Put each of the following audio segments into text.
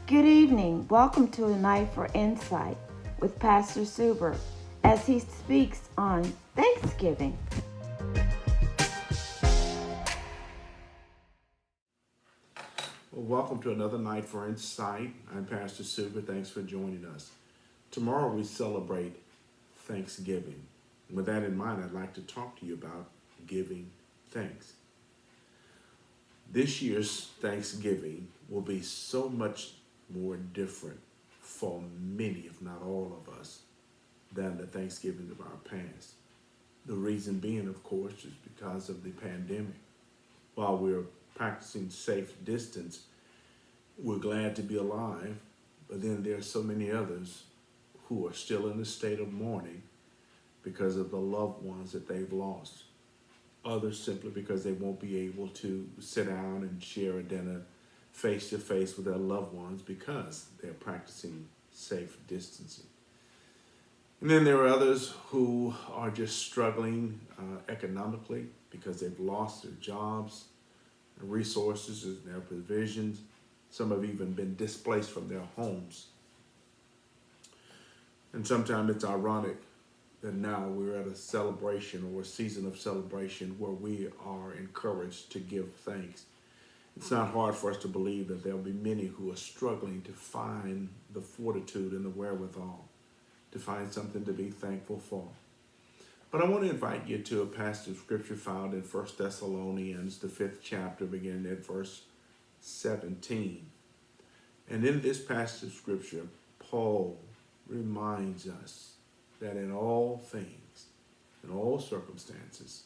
Good evening. Welcome to A Night for Insight with Pastor Suber as he speaks on Thanksgiving. Well, welcome to another Night for Insight. I'm Pastor Suber. Thanks for joining us. Tomorrow we celebrate Thanksgiving. With that in mind, I'd like to talk to you about giving thanks. This year's Thanksgiving will be so much more different for many, if not all of us, than the Thanksgiving of our past. The reason being, of course, is because of the pandemic. While we're practicing safe distance, we're glad to be alive, but then there are so many others who are still in a state of mourning because of the loved ones that they've lost. Others simply because they won't be able to sit down and share a dinner face to face with their loved ones because they're practicing safe distancing. And then there are others who are just struggling economically because they've lost their jobs, their resources, and their provisions. Some have even been displaced from their homes. And sometimes it's ironic that now we're at a celebration or a season of celebration where we are encouraged to give thanks. It's not hard for us to believe that there'll be many who are struggling to find the fortitude and the wherewithal to find something to be thankful for. But I want to invite you to a passage of scripture found in 1 Thessalonians, the 5th chapter, beginning at verse 17. And in this passage of scripture, Paul reminds us that in all things, in all circumstances,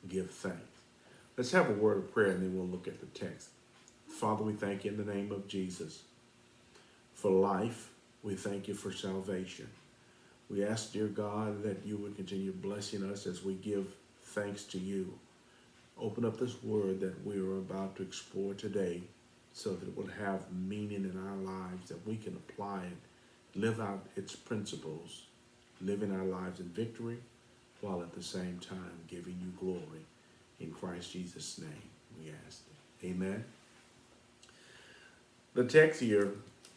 give thanks. Let's have a word of prayer and then we'll look at the text. Father, we thank you in the name of Jesus for life. We thank you for salvation. We ask, dear God, that you would continue blessing us as we give thanks to you. Open up this word that we are about to explore today so that it will have meaning in our lives, that we can apply it, live out its principles, living our lives in victory, while at the same time giving you glory. In Christ Jesus' name, we ask it. Amen. The text here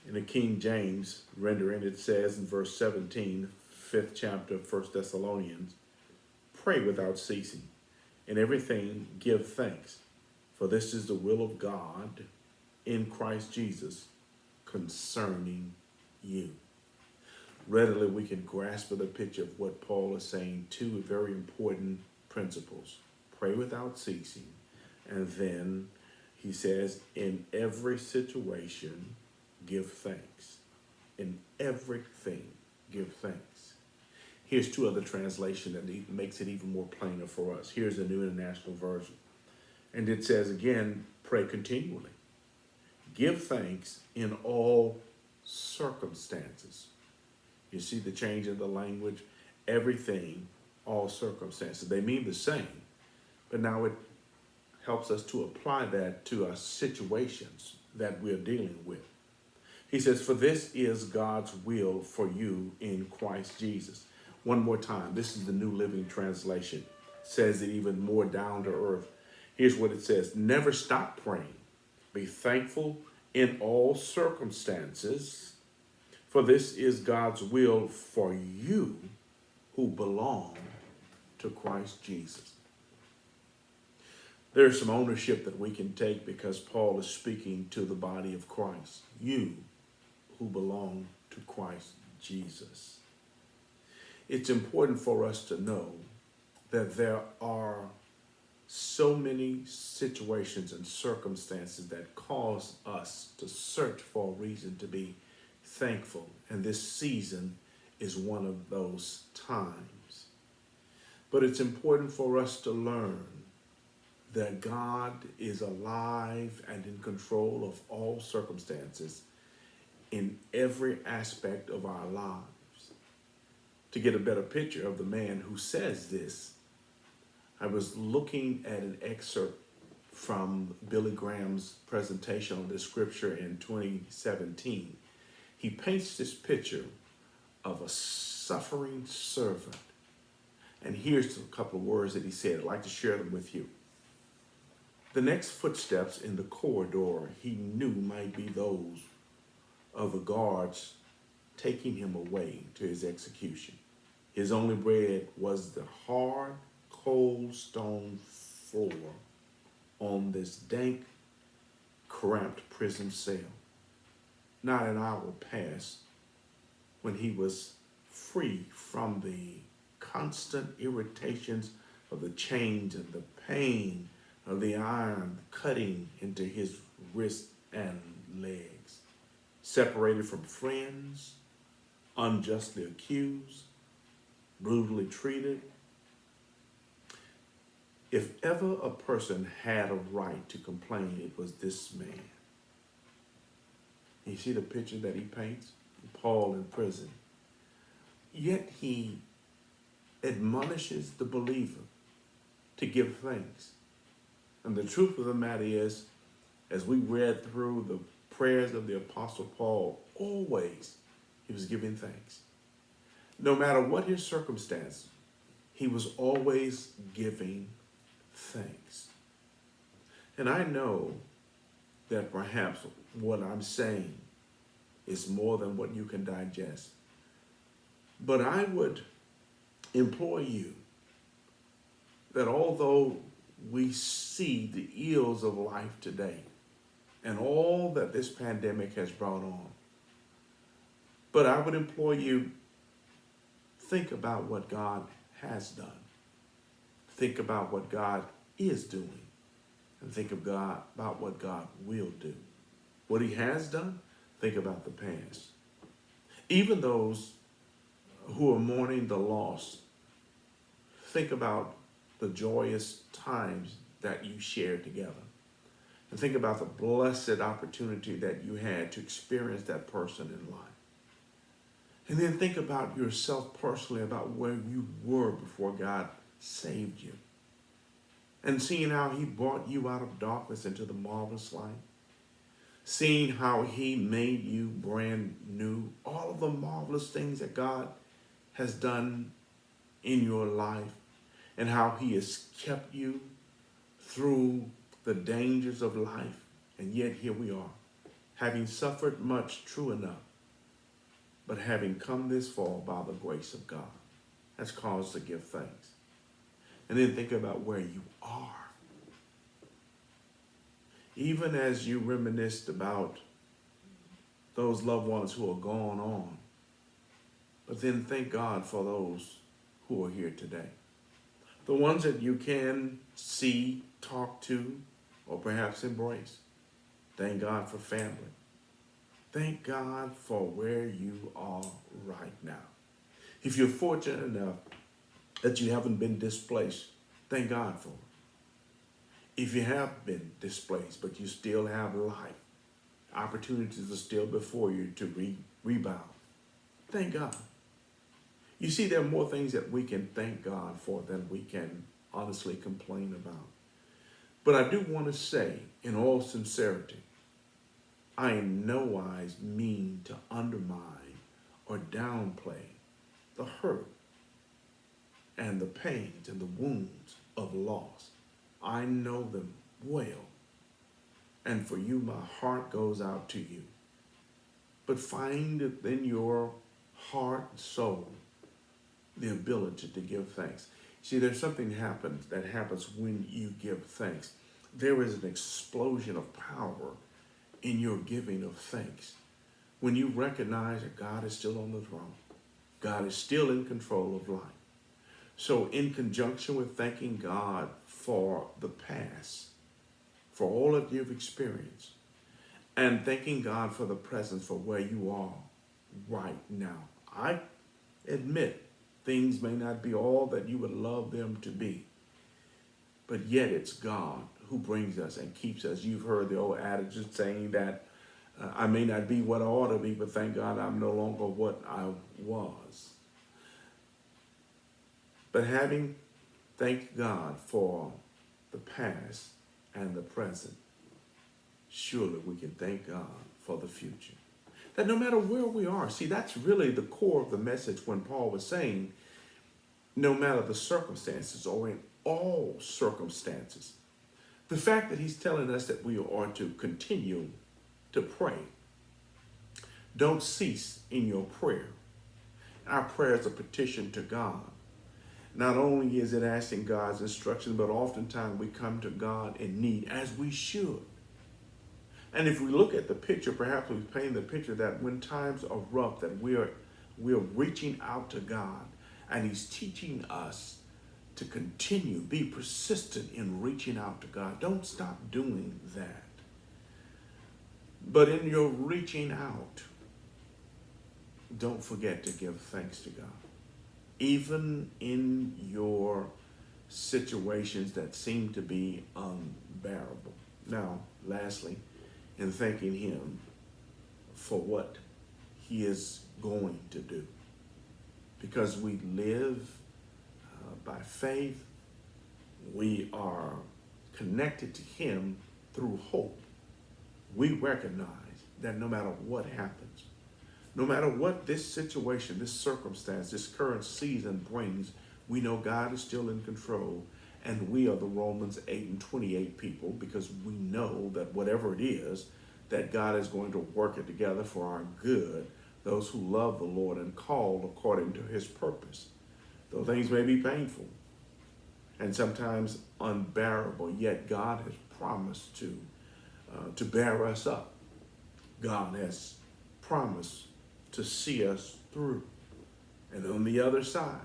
in the King James rendering, it says in verse 17, 5th chapter of 1 Thessalonians, pray without ceasing. In everything give thanks, for this is the will of God in Christ Jesus concerning you. Readily we can grasp the picture of what Paul is saying, two very important principles. Pray without ceasing. And then he says, in every situation, give thanks. In everything, give thanks. Here's two other translations that makes it even more plainer for us. Here's the New International Version. And it says again, pray continually. Give thanks in all circumstances. You see the change in the language? Everything, all circumstances. They mean the same, but now it helps us to apply that to our situations that we're dealing with. He says, for this is God's will for you in Christ Jesus. One more time. This is the New Living Translation. Says it even more down to earth. Here's what it says. Never stop praying. Be thankful in all circumstances, for this is God's will for you who belong to Christ Jesus. There's some ownership that we can take because Paul is speaking to the body of Christ. You who belong to Christ Jesus. It's important for us to know that there are so many situations and circumstances that cause us to search for a reason to be thankful. And this season is one of those times. But it's important for us to learn that God is alive and in control of all circumstances in every aspect of our lives. To get a better picture of the man who says this, I was looking at an excerpt from Billy Graham's presentation on this scripture in 2017. He paints this picture of a suffering servant. And here's a couple of words that he said. I'd like to share them with you. The next footsteps in the corridor he knew might be those of the guards taking him away to his execution. His only bread was the hard, cold stone floor on this dank, cramped prison cell. Not an hour passed when he was free from the constant irritations of the chains and the pain of the iron cutting into his wrists and legs. Separated from friends, unjustly accused, brutally treated. If ever a person had a right to complain, it was this man. You see the picture that he paints? Paul in prison. Yet he admonishes the believer to give thanks. And the truth of the matter is, as we read through the prayers of the Apostle Paul, always he was giving thanks. No matter what his circumstance, he was always giving thanks. And I know that perhaps what I'm saying is more than what you can digest. But I would implore you that although we see the ills of life today and all that this pandemic has brought on, but I would implore you, think about what God has done. Think about what God is doing. And think about what God will do. What he has done, think about the past. Even those who are mourning the loss, think about the joyous times that you shared together. And think about the blessed opportunity that you had to experience that person in life. And then think about yourself personally, about where you were before God saved you. And seeing how he brought you out of darkness into the marvelous light. Seeing how he made you brand new. All of the marvelous things that God has done in your life. And how he has kept you through the dangers of life. And yet here we are, having suffered much, true enough, but having come this far by the grace of God. That's cause to give thanks. And then think about where you are. Even as you reminisced about those loved ones who are gone on, but then thank God for those who are here today. The ones that you can see, talk to, or perhaps embrace. Thank God for family. Thank God for where you are right now. If you're fortunate enough that you haven't been displaced, thank God for it. If you have been displaced, but you still have life, opportunities are still before you to rebound, thank God. You see, there are more things that we can thank God for than we can honestly complain about. But I do want to say, in all sincerity, I in no wise mean to undermine or downplay the hurt and the pains and the wounds of loss. I know them well. And for you, my heart goes out to you. But find in your heart and soul the ability to give thanks. See, there's something that happens when you give thanks. There is an explosion of power in your giving of thanks. When you recognize that God is still on the throne, God is still in control of life. So in conjunction with thanking God for the past, for all that you've experienced, and thanking God for the present, for where you are right now. I admit things may not be all that you would love them to be, but yet it's God who brings us and keeps us. You've heard the old adage saying that I may not be what I ought to be, but thank God I'm no longer what I was. But having thanked God for the past and the present, surely we can thank God for the future. That no matter where we are, see, that's really the core of the message when Paul was saying, no matter the circumstances or in all circumstances, the fact that he's telling us that we are to continue to pray, Don't cease in your prayer. Our prayer is a petition to God. Not only is it asking God's instruction, but oftentimes we come to God in need, as we should. And if we look at the picture, perhaps we paint the picture that when times are rough, that we're reaching out to God, and He's teaching us to continue, be persistent in reaching out to God. Don't stop doing that. But in your reaching out, don't forget to give thanks to God. Even in your situations that seem to be unbearable. Now, lastly, in thanking Him for what He is going to do. Because we live by faith, we are connected to Him through hope. We recognize that no matter what happens, no matter what this situation, this circumstance, this current season brings, we know God is still in control, and we are the Romans 8:28 people, because we know that whatever it is, that God is going to work it together for our good, those who love the Lord and called according to His purpose. Though things may be painful and sometimes unbearable, yet God has promised to bear us up. God has promised to see us through. And on the other side,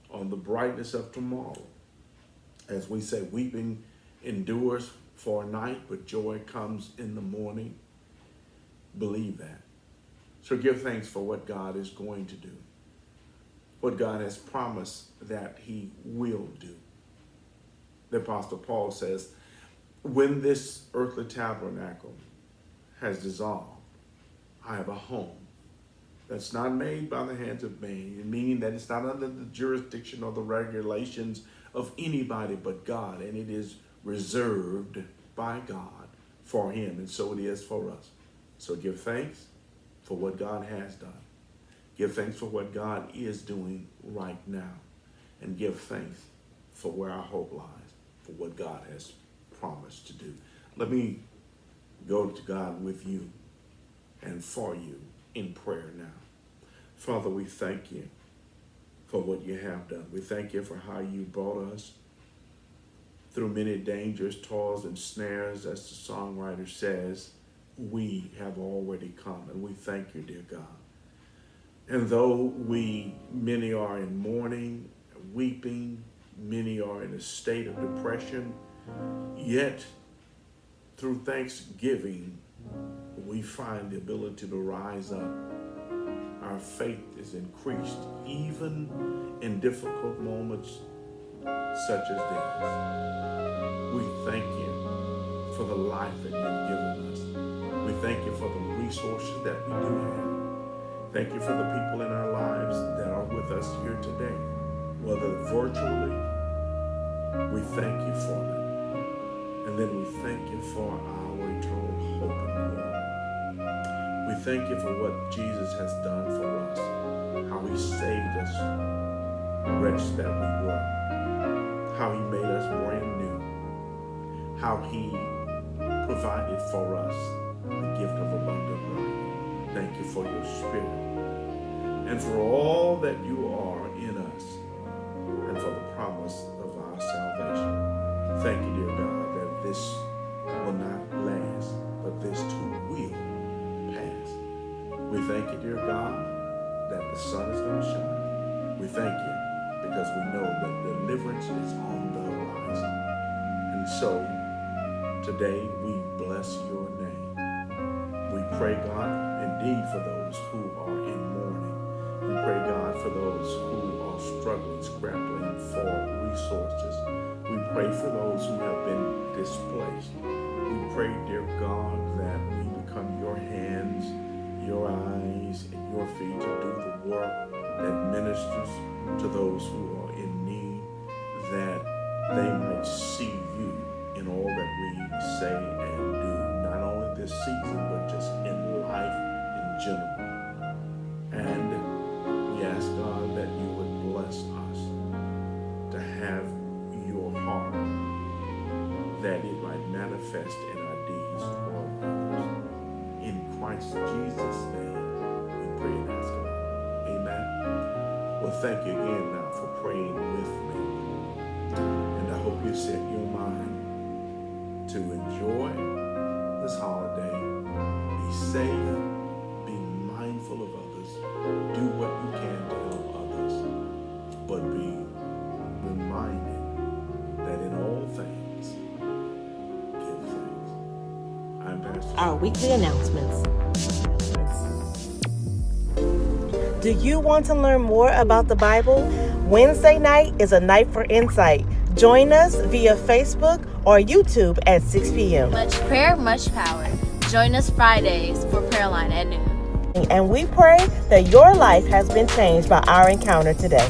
on the brightness of tomorrow, as we say, weeping endures for a night, but joy comes in the morning. Believe that. So give thanks for what God is going to do, what God has promised that He will do. The Apostle Paul says, when this earthly tabernacle has dissolved, I have a home that's not made by the hands of man, meaning that it's not under the jurisdiction or the regulations of anybody but God, and it is reserved by God for Him, and so it is for us. So give thanks for what God has done. Give thanks for what God is doing right now, and give thanks for where our hope lies, for what God has promised to do. Let me go to God with you and for you in prayer now. Father, we thank You for what You have done. We thank You for how You brought us through many dangers, toils, and snares. As the songwriter says, we have already come, and we thank You, dear God. And though many are in mourning, weeping, many are in a state of depression, yet through thanksgiving, we find the ability to rise up. Our faith is increased, even in difficult moments such as these. We thank You for the life that You've given us. We thank You for the resources that we do have. Thank You for the people in our lives that are with us here today, whether virtually. We thank You for them. And then we thank You for our eternal hope in the Lord. We thank You for what Jesus has done for us, how He saved us, wretched that we were, how He made us brand new, how He provided for us the gift of abundant life. Thank You for Your Spirit, and for all that You are in us, and for the promise of our salvation. Thank You, dear God, that this will not last, but this too will pass. We thank You, dear God, that the sun is going to shine. We thank You because we know that deliverance is on the horizon. And so today we bless Your name. We pray, God, indeed for those who are in mourning. We pray, God, for those who are struggling, scrambling for resources. We pray for those who have been displaced. We pray, dear God, that we become Your hands, Your eyes, and Your feet to do the work that ministers to those who are in need, that they might see You in all that we say and do, not only this season, but just in life in general. And we ask, God, that You would bless us to have Your heart, that it might manifest in our deeds toward others. In Christ Christ Jesus' name, we pray and ask it all. Amen. Well, thank you again now for praying with me. And I hope you set your mind to enjoy this holiday. Be safe. Be mindful of others. Do what you can to help others. But be reminded that in all things, give thanks. I'm Pastor. Our weekly announcements. Do you want to learn more about the Bible? Wednesday night is a night for insight. Join us via Facebook or YouTube at 6 p.m. Much prayer, much power. Join us Fridays for prayer line at noon. And we pray that your life has been changed by our encounter today.